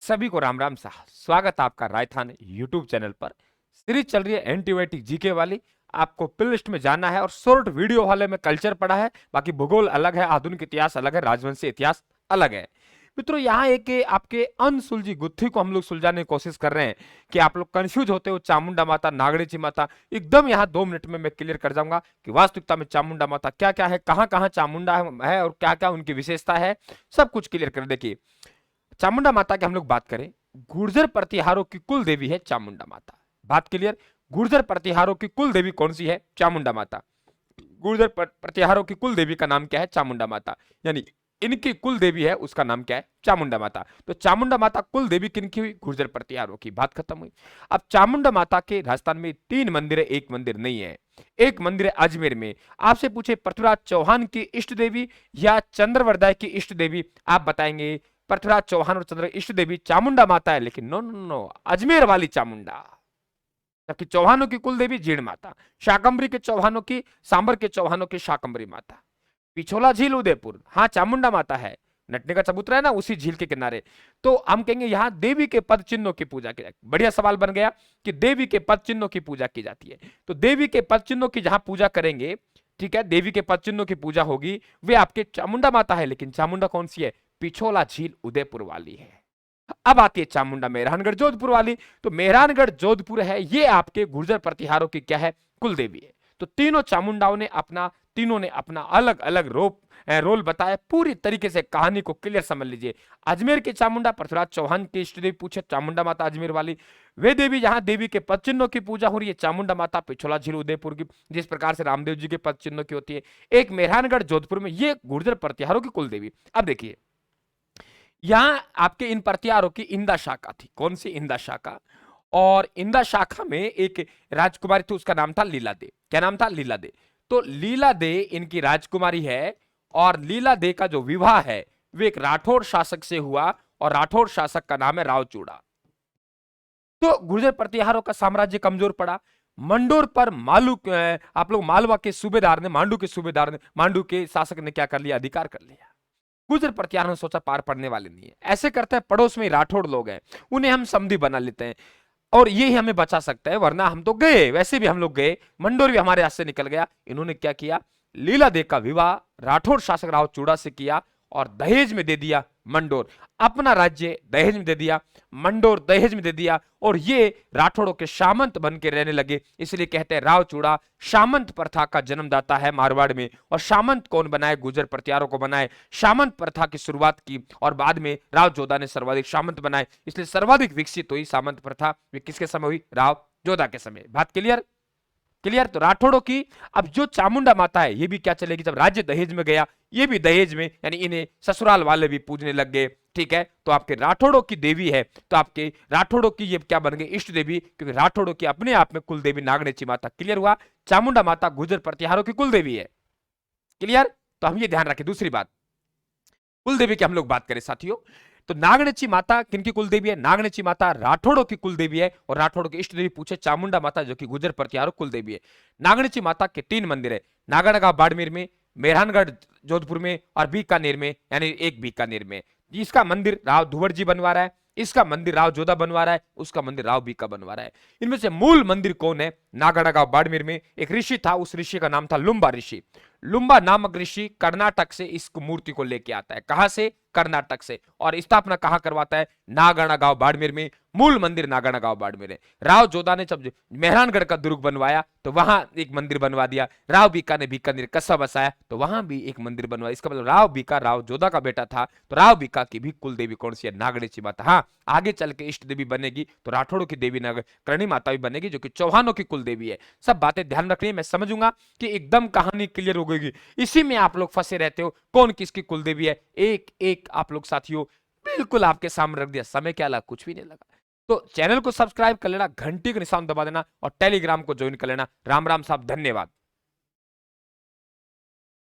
सभी को राम राम साहब, स्वागत है आपका राजस्थान यूट्यूब चैनल पर। सीरीज चल रही है एंटीबायोटिक जीके वाली। आपको प्ले लिस्ट में जाना है और शॉर्ट वीडियो वाले में कल्चर पढ़ा है, बाकी भूगोल अलग है, आधुनिक इतिहास अलग है, राजवंशी इतिहास अलग है। मित्रों, यहाँ एक आपके अनसुलझी गुत्थी को हम लोग सुलझाने की कोशिश कर रहे हैं कि आप लोग कंफ्यूज होते हो चामुंडा माता, नागणेची माता। एकदम यहाँ 2 मिनट में मैं क्लियर कर जाऊंगा कि वास्तविकता में चामुंडा माता क्या क्या है, कहाँ कहाँ चामुंडा है और क्या क्या उनकी विशेषता है, सब कुछ क्लियर कर। देखिए, चामुंडा माता की हम लोग बात करें, गुर्जर प्रतिहारों की कुल देवी है चामुंडा माता। बात क्लियर। गुर्जर प्रतिहारों की कुल देवी कौन सी है? चामुंडा माता। गुर्जर प्रतिहारों की कुल देवी का नाम क्या है? चामुंडा माता। यानी इनकी कुल देवी है, उसका नाम क्या है? चामुंडा माता। तो चामुंडा माता कुल देवी किनकी हुई? गुर्जर प्रतिहारों की। बात खत्म हुई। अब चामुंडा माता के राजस्थान में 3 मंदिर है, एक मंदिर नहीं है। एक मंदिर है अजमेर में। आपसे पूछे पृथ्वीराज चौहान की इष्ट देवी या चंद्रवरदाय की इष्ट देवी, आप बताएंगे पृथ्वीराज चौहान और चंद्र इष्ट देवी चामुंडा माता है, लेकिन नो नो नो, अजमेर वाली चामुंडा। जबकि चौहानों की कुल देवी जीण माता, शाकंभरी के चौहानों की, सांबर के चौहानों की शाकंभरी माता। पिछोला झील उदयपुर, हाँ चामुंडा माता है। नटने का चबूतरा है ना, उसी झील के किनारे। तो हम कहेंगे यहाँ देवी के पद चिन्हों की पूजा की जाती है। बढ़िया सवाल बन गया कि देवी के पद चिन्हों की पूजा की जाती है। तो देवी के पद चिन्हों की जहां पूजा करेंगे, ठीक है, देवी के पद चिन्हों की पूजा होगी, वे आपके चामुंडा माता है। लेकिन चामुंडा कौन सी है? पिछोला झील उदयपुर वाली है। अब आती है चामुंडा मेहरानगढ़ जोधपुर वाली। तो मेहरानगढ़ जोधपुर है, ये आपके गुर्जर प्रतिहारों की क्या है? कुल देवी है। तो तीनों ने अपना अलग अलग रोल बताया। पूरी तरीके से कहानी को क्लियर समझ लीजिए। अजमेर के चामुंडा, पृथ्वीराज चौहान की इष्ट देवी पूछे चामुंडा माता अजमेर वाली। वे देवी जहां देवी के पद चिन्हों की पूजा हो रही है, चामुंडा माता पिछोला झील उदयपुर की, जिस प्रकार से रामदेव जी के पद चिन्हों की होती है। एक मेहरानगढ़ जोधपुर में, ये गुर्जर प्रतिहारों की कुल देवी। अब देखिए, यहां आपके इन प्रतिहारों की इंदा शाखा थी। कौन सी? इंदा शाखा। और इंदा शाखा में एक राजकुमारी थी, उसका नाम था लीला दे। क्या नाम था? लीला दे। तो लीला दे इनकी राजकुमारी है। और लीला दे का जो विवाह है वे एक राठौड़ शासक से हुआ, और राठौड़ शासक का नाम है रावचूड़ा। तो गुर्जर प्रतिहारों का साम्राज्य कमजोर पड़ा। मंडोर पर आप लोग मालवा के सूबेदार ने, मांडू के शासक ने क्या कर लिया? अधिकार कर लिया। गुर्जर प्रतिहारों ने सोचा पार पड़ने वाले नहीं है, ऐसे करते हैं पड़ोस में राठौड़ लोग हैं, उन्हें हम समधी बना लेते हैं और ये ही हमें बचा सकता है, वरना हम तो गए, वैसे भी हम लोग गए, मंडोर भी हमारे हाथ से निकल गया। इन्होंने क्या किया? लीला देव का विवाह राठौड़ शासक राव चूड़ा से किया और दहेज में दे दिया मंडोर। अपना राज्य दहेज में दे दिया, मंडोर दहेज में दे दिया, और ये राठौड़ों के सामंत बन के रहने लगे। इसलिए कहते हैं राव चूड़ा सामंत प्रथा का जन्मदाता है मारवाड़ में। और सामंत कौन बनाए? गुर्जर प्रतिहारों को बनाए। सामंत प्रथा की शुरुआत की और बाद में राव जोधा ने सर्वाधिक सामंत बनाए, इसलिए सर्वाधिक विकसित हुई सामंत प्रथा। किसके समय हुई? राव जोधा के समय। बात क्लियर? क्लियर। तो राठौड़ों की, अब जो चामुंडा माता है, ये भी क्या चलेगी? जब राज्य दहेज में गया, ये भी दहेज में, यानी इन्हें ससुराल वाले भी पूजने लग गए। ठीक है, तो आपके राठौड़ों की देवी है, तो आपके राठौड़ों की ये क्या बन गई? इष्ट देवी, क्योंकि राठौड़ों की अपने आप में कुल देवी नागणेची माता। क्लियर हुआ? चामुंडा माता गुर्जर प्रतिहारों की कुल देवी है। क्लियर? तो हम ये ध्यान रखें। दूसरी बात, कुल देवी की हम लोग बात करें साथियों, तो नागणेची माता किनकी कुल देवी है? नागणेची माता राठौड़ों की कुल देवी है। और राठौड़ों की इष्ट देवी पूछे चामुंडा माता, जो कि गुर्जर प्रतिहारों कुल देवी है। नागणेची माता के 3 मंदिर है, नागणगांव बाड़मेर में, मेहरानगढ़ जोधपुर में, और बीकानेर में, यानी एक बीकानेर में। इसका मंदिर राव धुवर जी बनवा रहा है, इसका मंदिर राव जोधा बनवा रहा है, उसका मंदिर राव बीका बनवा रहा है। इनमें से मूल मंदिर कौन है? नागणगांव बाड़मेर में एक ऋषि था, उस ऋषि का नाम था लुम्बा ऋषि। लुम्बा नामक ऋषि कर्नाटक से इस मूर्ति को लेके आता है। कहां से? कर्नाटक से। और स्थापना कहां करवाता है? नागणगांव बाड़मेर में। मूल मंदिर नागणगांव बाड़मेर है। राव जोधा ने जब मेहरानगढ़ का दुर्ग बनवाया तो वहां एक मंदिर बनवा दिया। राव बीका ने बीकानेर कस्बा बसाया तो वहां भी एक मंदिर बनवाया। इसका मतलब राव बीका राव जोधा का बेटा था। तो राव बीका की भी कुल देवी कौन सी है? नागणेची माता। हाँ, आगे चल के इष्ट देवी बनेगी तो राठौड़ों की देवी करणी माता भी बनेगी, जो कि चौहानों की कुल देवी है। सब बातें ध्यान रखनी है, मैं समझूंगा कि एकदम कहानी क्लियर हो गई। इसी में आप लोग फंसे रहते हो, कौन किसकी कुल देवी है, एक एक आप लोग साथियों बिल्कुल आपके सामने रख दिया। समय क्या लगा? कुछ भी नहीं लगा। तो चैनल को सब्सक्राइब कर लेना, घंटी का निशान दबा देना और टेलीग्राम को ज्वाइन कर लेना। राम राम साहब, धन्यवाद।